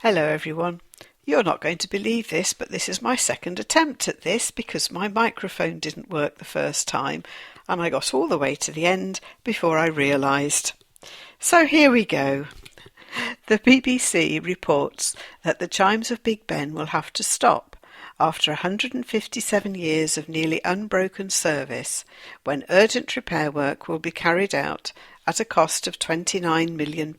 Hello everyone. You're not going to believe this, but this is my second attempt at this because my microphone didn't work the first time and I got all the way to the end before I realised. So here we go. The BBC reports that the chimes of Big Ben will have to stop after 157 years of nearly unbroken service, when urgent repair work will be carried out at a cost of £29 million.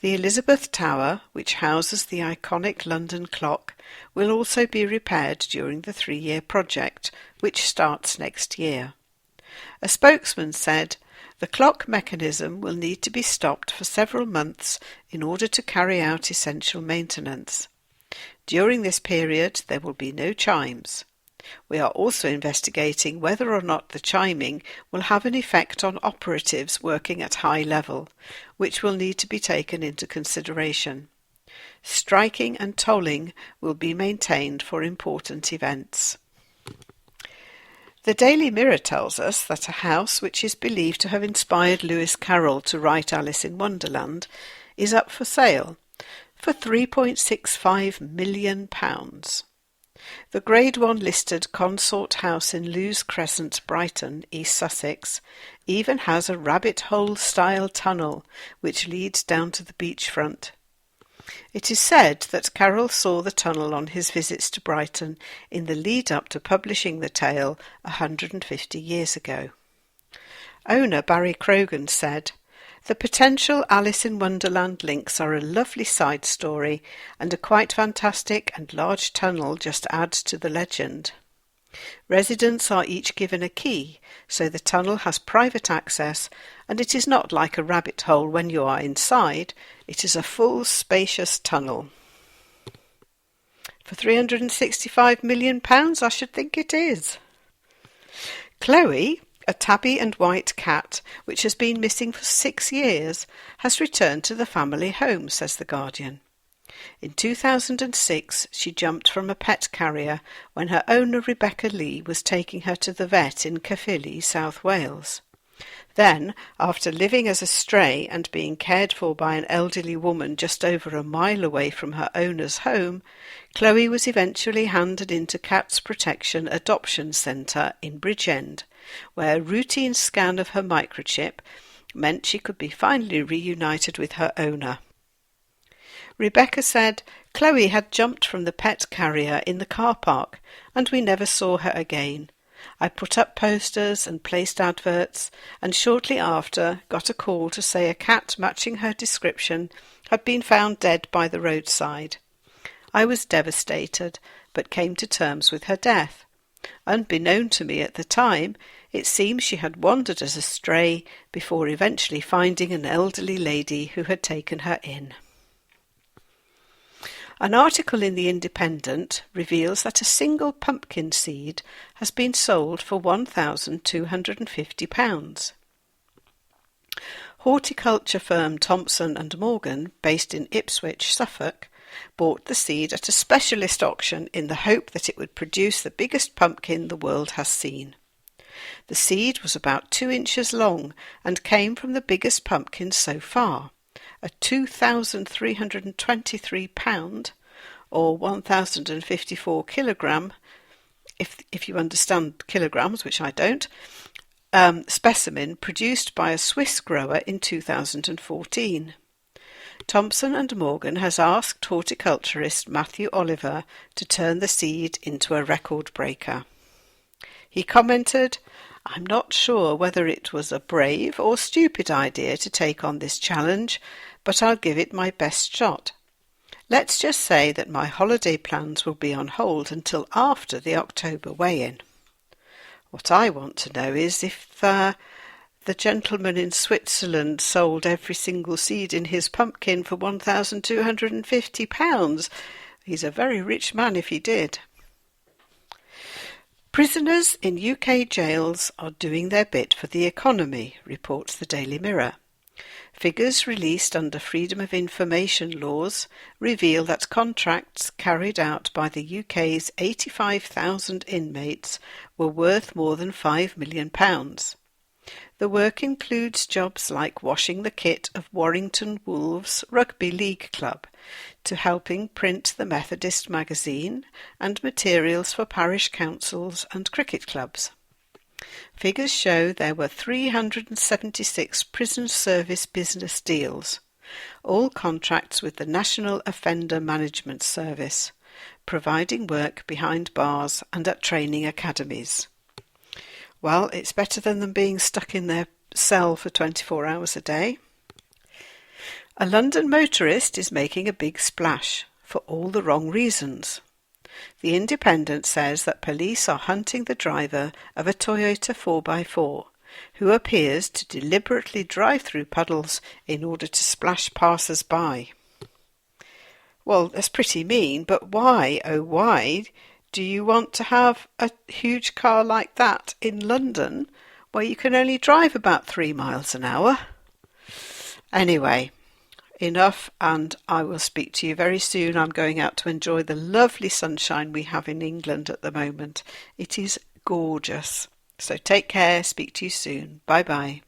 The Elizabeth Tower, which houses the iconic London clock, will also be repaired during the 3-year project, which starts next year. A spokesman said, "The clock mechanism will need to be stopped for several months in order to carry out essential maintenance. During this period there will be no chimes. We are also investigating whether or not the chiming will have an effect on operatives working at high level, which will need to be taken into consideration. Striking and tolling will be maintained for important events." The Daily Mirror tells us that a house which is believed to have inspired Lewis Carroll to write Alice in Wonderland is up for sale for £3.65 million. The Grade 1 listed Consort House in Lewes Crescent, Brighton, East Sussex, even has a rabbit hole-style tunnel which leads down to the beachfront. It is said that Carroll saw the tunnel on his visits to Brighton in the lead-up to publishing the tale 150 years ago. Owner Barry Krogan said, "The potential Alice in Wonderland links are a lovely side story, and a quite fantastic and large tunnel just adds to the legend. Residents are each given a key, so the tunnel has private access, and it is not like a rabbit hole when you are inside. It is a full, spacious tunnel." For £365 million, I should think it is. Chloe, a tabby and white cat, which has been missing for 6 years, has returned to the family home, says The Guardian. In 2006, she jumped from a pet carrier when her owner Rebecca Lee was taking her to the vet in Caerphilly, South Wales. Then, after living as a stray and being cared for by an elderly woman just over a mile away from her owner's home, Chloe was eventually handed into Cats Protection Adoption Centre in Bridgend, where a routine scan of her microchip meant she could be finally reunited with her owner. Rebecca said, "Chloe had jumped from the pet carrier in the car park, and we never saw her again. I put up posters and placed adverts, and shortly after got a call to say a cat matching her description had been found dead by the roadside. I was devastated, but came to terms with her death. Unbeknown to me at the time, it seems she had wandered as a stray before eventually finding an elderly lady who had taken her in." An article in The Independent reveals that a single pumpkin seed has been sold for £1,250. Horticulture firm Thompson and Morgan, based in Ipswich, Suffolk, bought the seed at a specialist auction in the hope that it would produce the biggest pumpkin the world has seen. The seed was about 2 inches long and came from the biggest pumpkin so far, a 2,323 pound, or 1,054 kilogram, if you understand kilograms, which I don't, specimen produced by a Swiss grower in 2014. Thompson and Morgan has asked horticulturist Matthew Oliver to turn the seed into a record breaker. He commented, "I'm not sure whether it was a brave or stupid idea to take on this challenge, but I'll give it my best shot. Let's just say that my holiday plans will be on hold until after the October weigh-in. What I want to know is if the gentleman in Switzerland sold every single seed in his pumpkin for £1,250. He's a very rich man if he did." Prisoners in UK jails are doing their bit for the economy, reports the Daily Mirror. Figures released under Freedom of Information laws reveal that contracts carried out by the UK's 85,000 inmates were worth more than £5 million. The work includes jobs like washing the kit of Warrington Wolves Rugby League Club, to helping print the Methodist magazine and materials for parish councils and cricket clubs. Figures show there were 376 prison service business deals, all contracts with the National Offender Management Service, providing work behind bars and at training academies. Well, it's better than them being stuck in their cell for 24 hours a day. A London motorist is making a big splash, for all the wrong reasons. The Independent says that police are hunting the driver of a Toyota 4x4, who appears to deliberately drive through puddles in order to splash passers-by. Well, that's pretty mean, but why, oh why, do you want to have a huge car like that in London, where you can only drive about 3 miles an hour? Anyway, enough, and I will speak to you very soon. I'm going out to enjoy the lovely sunshine we have in England at the moment. It is gorgeous. So take care, speak to you soon. Bye bye.